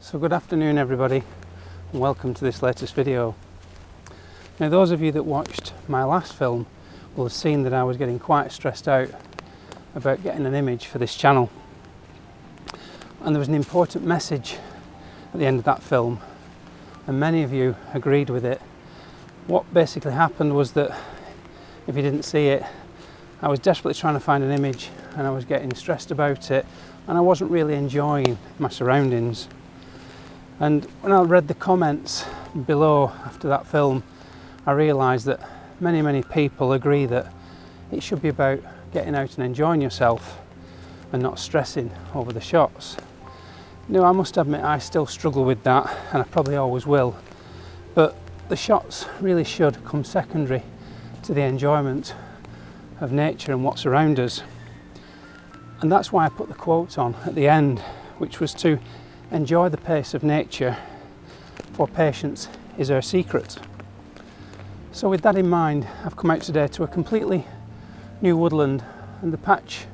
So good afternoon everybody, and welcome to this latest video. Now those of you that watched my last film will have seen that I was getting quite stressed out about getting an image for this channel, and there was an important message at the end of that film and many of you agreed with it. What basically happened was that, if you didn't see it, I was desperately trying to find an image and I was getting stressed about it and I wasn't really enjoying my surroundings. And when I read the comments below after that film, I realised that many people agree that it should be about getting out and enjoying yourself and not stressing over the shots. Now I must admit I still struggle with that, and I probably always will, but the shots really should come secondary to the enjoyment of nature and what's around us. And that's why I put the quote on at the end, which was to enjoy the pace of nature, for patience is our secret. So with that in mind, I've come out today to a completely new woodland, and the patch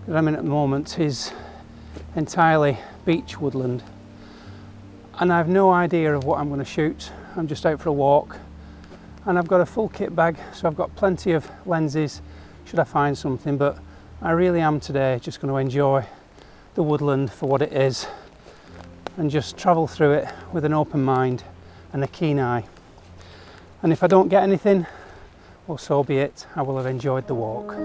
that I'm in at the moment is entirely beech woodland, and I have no idea of what I'm going to shoot. I'm just out for a walk and I've got a full kit bag, so I've got plenty of lenses should I find something, but I really am today just going to enjoy the woodland for what it is and just travel through it with an open mind and a keen eye. And if I don't get anything, well, so be it. I will have enjoyed the walk.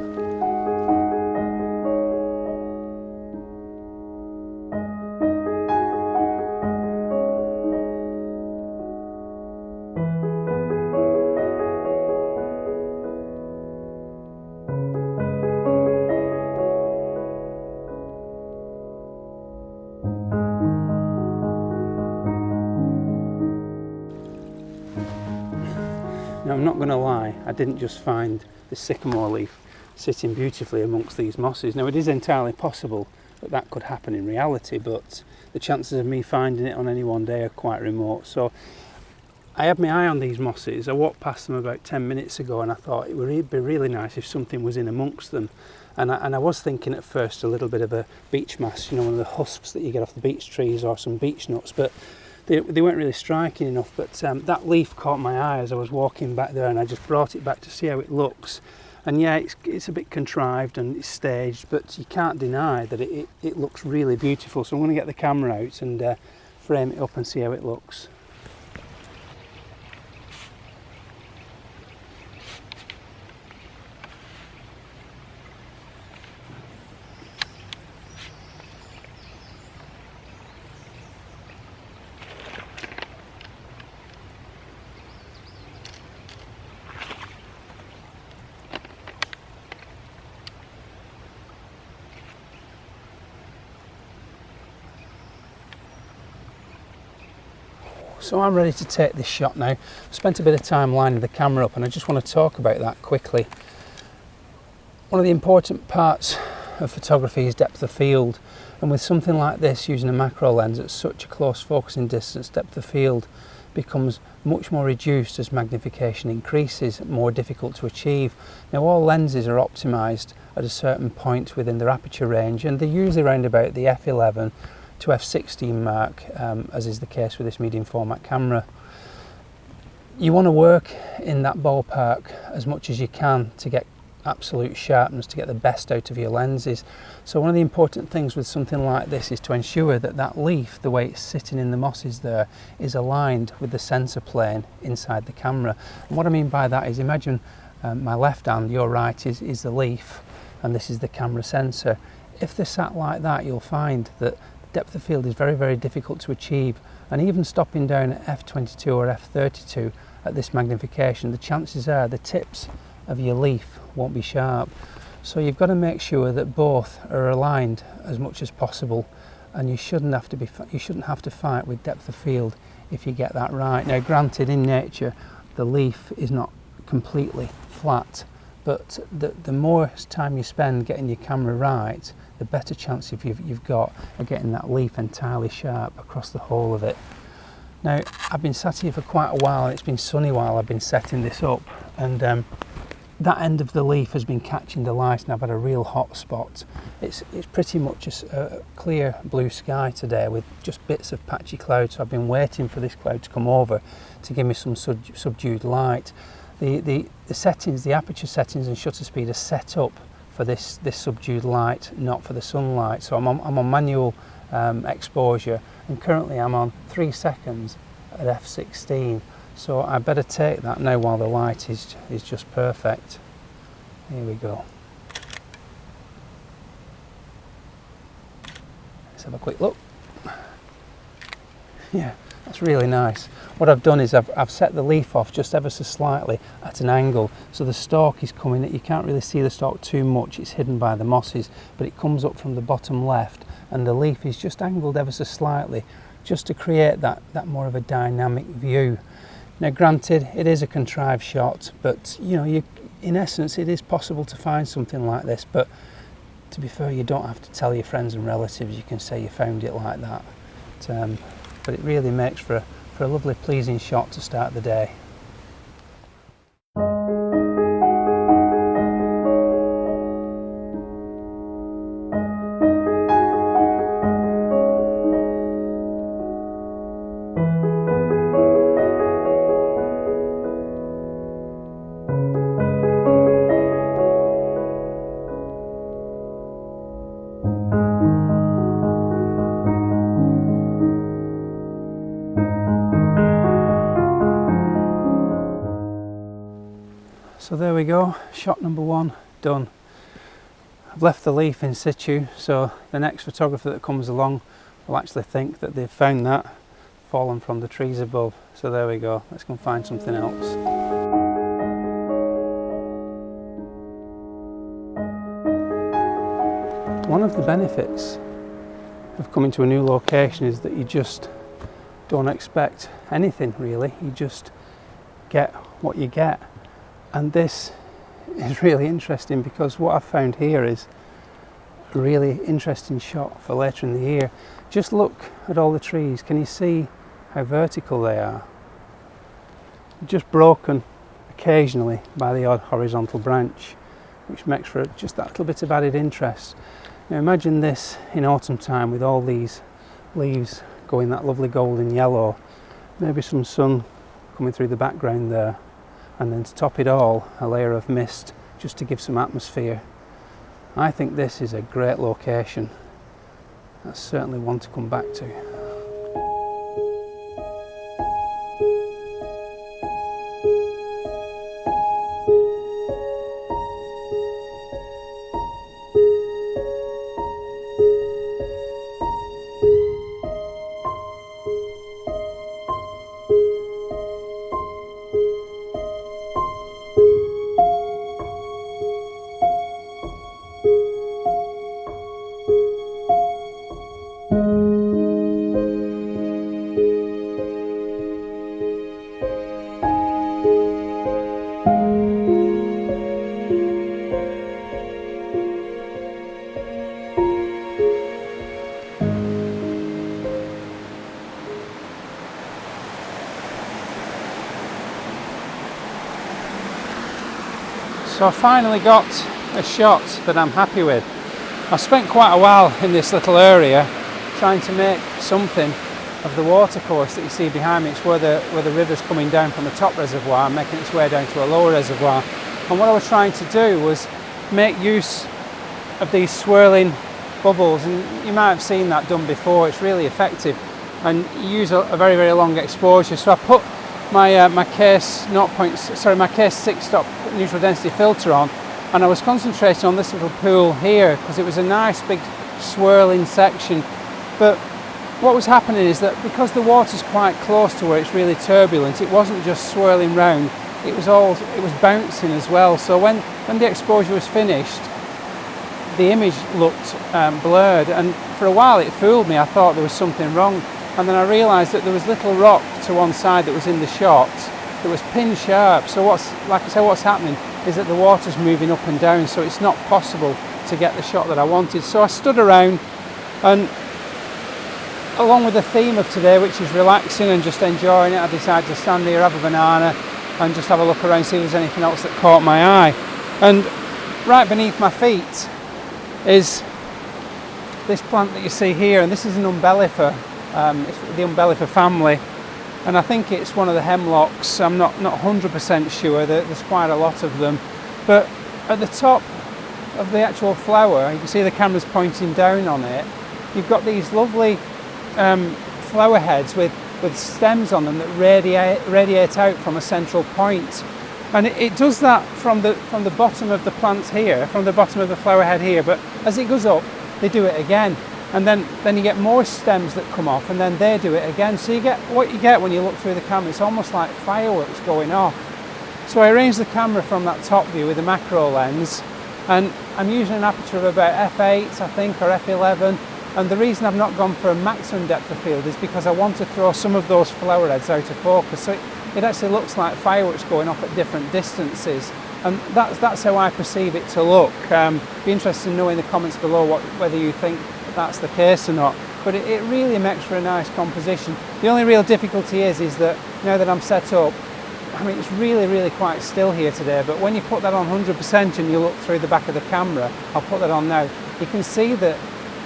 Now I'm not going to lie, I didn't just find the sycamore leaf sitting beautifully amongst these mosses. Now it is entirely possible that that could happen in reality, but the chances of me finding it on any one day are quite remote. So I had my eye on these mosses. I walked past them about 10 minutes ago and I thought it would be really nice if something was in amongst them. And I was thinking at first a little bit of a beech mass, you know, one of the husks that you get off the beech trees, or some beech nuts, but they weren't really striking enough. But that leaf caught my eye as I was walking back there, and I just brought it back to see how it looks. And yeah, it's a bit contrived and it's staged, but you can't deny that it looks really beautiful. So I'm going to get the camera out and frame it up and see how it looks. So I'm ready to take this shot now. I spent a bit of time lining the camera up and I just want to talk about that quickly. One of the important parts of photography is depth of field, and with something like this, using a macro lens at such a close focusing distance, depth of field becomes much more reduced as magnification increases, more difficult to achieve. Now all lenses are optimised at a certain point within their aperture range, and they're usually around about the f11 to f16 mark, as is the case with this medium format camera. You want to work in that ballpark as much as you can to get absolute sharpness, to get the best out of your lenses. So one of the important things with something like this is to ensure that that leaf, the way it's sitting in the mosses there, is aligned with the sensor plane inside the camera. And what I mean by that is, imagine my left hand, your right is the leaf, and this is the camera sensor. If they're sat like that, you'll find that depth of field is very difficult to achieve, and even stopping down at f22 or f32 at this magnification, the chances are the tips of your leaf won't be sharp. So you've got to make sure that both are aligned as much as possible, and you shouldn't have to fight with depth of field if you get that right. Now granted, in nature the leaf is not completely flat, but the more time you spend getting your camera right, the better chance you've got of getting that leaf entirely sharp across the whole of it. Now I've been sat here for quite a while, and it's been sunny while I've been setting this up, and that end of the leaf has been catching the light, and I've had a real hot spot. It's pretty much a clear blue sky today with just bits of patchy cloud, so I've been waiting for this cloud to come over to give me some subdued light. The settings, the aperture settings and shutter speed are set up for this subdued light, not for the sunlight. So I'm on manual exposure, and currently I'm on 3 seconds at f16. So I better take that now while the light is just perfect. Here we go. Let's have a quick look. Yeah, that's really nice. What I've done is I've set the leaf off just ever so slightly at an angle, so the stalk is coming. You can't really see the stalk too much, it's hidden by the mosses, but it comes up from the bottom left, and the leaf is just angled ever so slightly, just to create that more of a dynamic view. Now granted, it is a contrived shot, but you know, in essence it is possible to find something like this, but to be fair, you don't have to tell your friends and relatives. You can say you found it like that. But it really makes for a lovely, pleasing shot to start the day. So there we go, shot number 1 done. I've left the leaf in situ, so the next photographer that comes along will actually think that they've found that fallen from the trees above. So there we go, let's go and find something else. One of the benefits of coming to a new location is that you just don't expect anything really, you just get what you get. And this is really interesting because what I've found here is a really interesting shot for later in the year. Just look at all the trees. Can you see how vertical they are? Just broken occasionally by the odd horizontal branch, which makes for just that little bit of added interest. Now imagine this in autumn time with all these leaves going that lovely golden yellow, maybe some sun coming through the background there, and then to top it all, a layer of mist just to give some atmosphere. I think this is a great location. That's certainly one to come back to. So I finally got a shot that I'm happy with. I spent quite a while in this little area trying to make something of the watercourse that you see behind me. It's where the river's coming down from the top reservoir and making its way down to a lower reservoir. And what I was trying to do was make use of these swirling bubbles, and you might have seen that done before. It's really effective, and you use a very, very long exposure. So I put my case 6 stop neutral density filter on, and I was concentrating on this little pool here because it was a nice big swirling section. But what was happening is that because the water's quite close to where it's really turbulent, it wasn't just swirling round, it was bouncing as well. So when the exposure was finished, the image looked blurred, and for a while it fooled me. I thought there was something wrong, and then I realised that there was little rock to one side that was in the shot that was pin sharp. So what's happening is that the water's moving up and down, so it's not possible to get the shot that I wanted. So I stood around, and along with the theme of today, which is relaxing and just enjoying it, I decided to stand here, have a banana and just have a look around, see if there's anything else that caught my eye. And right beneath my feet is this plant that you see here, and this is an umbellifer. It's the umbellifer family, and I think it's one of the hemlocks. I'm not 100% sure. There's quite a lot of them, but at the top of the actual flower, you can see the camera's pointing down on it. You've got these lovely flower heads with stems on them that radiate out from a central point, and it does that from the bottom of the plant here, from the bottom of the flower head here. But as it goes up, they do it again, and then you get more stems that come off, and then they do it again. So you get what you get when you look through the camera. It's almost like fireworks going off. So I arranged the camera from that top view with a macro lens, and I'm using an aperture of about f8, I think, or f11. And the reason I've not gone for a maximum depth of field is because I want to throw some of those flower heads out of focus, so it actually looks like fireworks going off at different distances. And that's how I perceive it to look. Be interested to know in the comments below whether you think that's the case or not. But it really makes for a nice composition. The only real difficulty is that now that I'm set up, I mean, it's really quite still here today, but when you put that on 100% and you look through the back of the camera, I'll put that on now, you can see that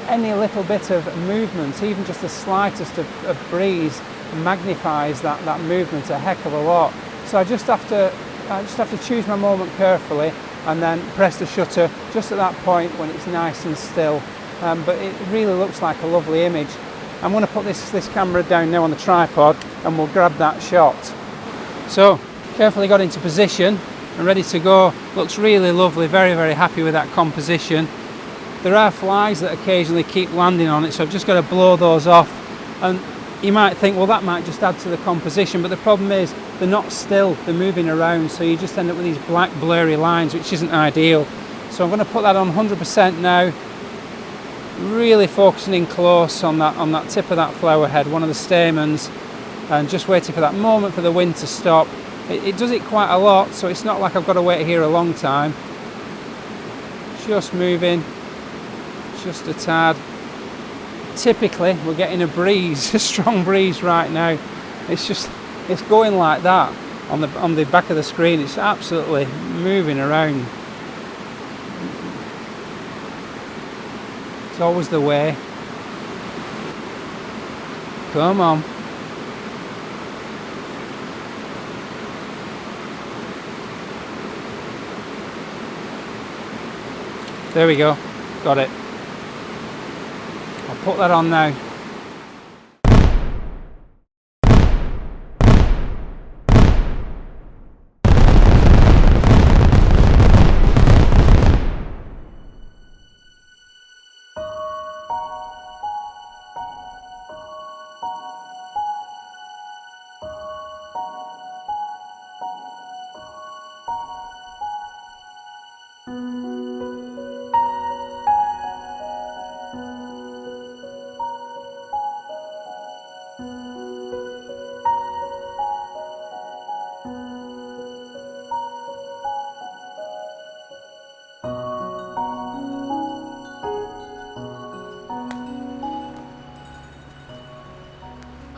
any little bit of movement, even just the slightest of breeze, magnifies that movement a heck of a lot. So I just have to choose my moment carefully and then press the shutter just at that point when it's nice and still. But it really looks like a lovely image. I'm going to put this camera down now on the tripod and we'll grab that shot. So carefully got into position and ready to go. Looks really lovely, very happy with that composition. There are flies that occasionally keep landing on it, so I've just got to blow those off. And you might think, well, that might just add to the composition, but the problem is they're not still, they're moving around, so you just end up with these black blurry lines, which isn't ideal. So I'm going to put that on 100% now, really focusing in close on that tip of that flower head, one of the stamens, and just waiting for that moment for the wind to stop. It does it quite a lot, so it's not like I've got to wait here a long time. Just moving, just a tad. Typically we're getting a breeze, a strong breeze right now. It's going like that on the back of the screen. It's absolutely moving around. It's always the way. Come on. There we go. Got it. I'll put that on now.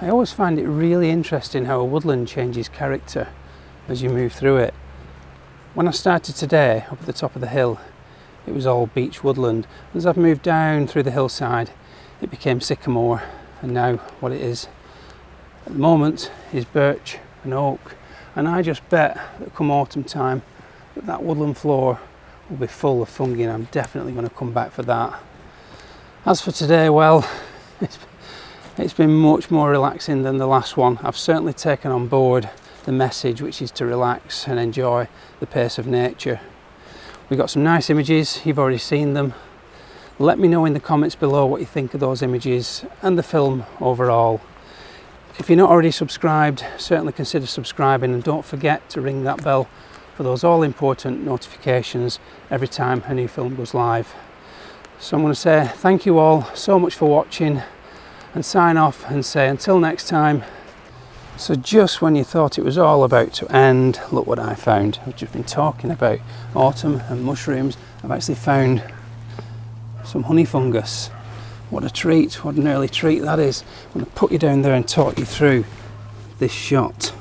I always find it really interesting how a woodland changes character as you move through it. When I started today up at the top of the hill, it was all beech woodland. As I've moved down through the hillside, it became sycamore, and now what it is at the moment is birch and oak. And I just bet that come autumn time that woodland floor will be full of fungi, and I'm definitely going to come back for that. As for today, well, it's been much more relaxing than the last one. I've certainly taken on board the message, which is to relax and enjoy the pace of nature. We got some nice images, you've already seen them. Let me know in the comments below what you think of those images and the film overall. If you're not already subscribed, certainly consider subscribing, and don't forget to ring that bell for those all important notifications every time a new film goes live. So I'm going to say thank you all so much for watching, and sign off and say until next time. So just when you thought it was all about to end, look what I found. I've just been talking about autumn and mushrooms. I've actually found some honey fungus. What a treat, what an early treat that is. I'm going to put you down there and talk you through this shot.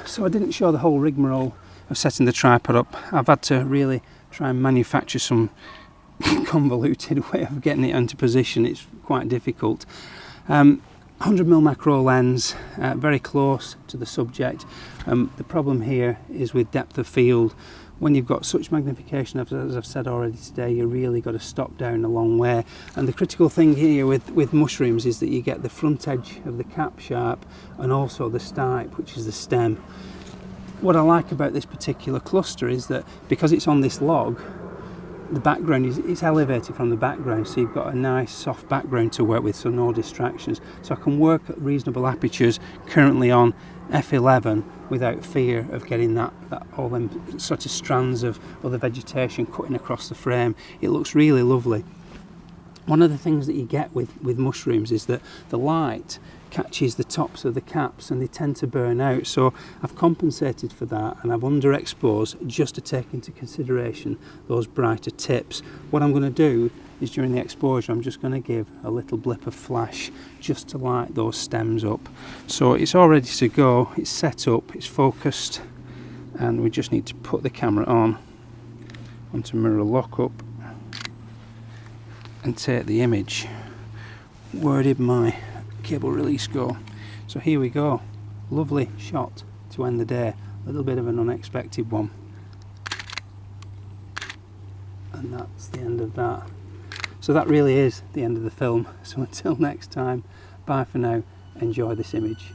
So I didn't show the whole rigmarole of setting the tripod up. I've had to really try and manufacture some convoluted way of getting it into position. It's quite difficult. 100mm macro lens, very close to the subject. The problem here is with depth of field. When you've got such magnification, as I've said already today, you really got to stop down a long way. And the critical thing here with mushrooms is that you get the front edge of the cap sharp and also the stipe, which is the stem. What I like about this particular cluster is that because it's on this log, the background is elevated from the background, so you've got a nice soft background to work with, so no distractions. So I can work at reasonable apertures currently on f11 without fear of getting that all them sort of strands of other vegetation cutting across the frame. It looks really lovely. One of the things that you get with mushrooms is that the light catches the tops of the caps and they tend to burn out, so I've compensated for that and I've underexposed just to take into consideration those brighter tips. What I'm going to do is during the exposure I'm just going to give a little blip of flash just to light those stems up. So it's all ready to go, it's set up, it's focused, and we just need to put the camera on onto mirror lockup and take the image. Where did my cable release go? So here we go, lovely shot to end the day, a little bit of an unexpected one, and that's the end of that. So that really is the end of the film. So until next time, bye for now, enjoy this image.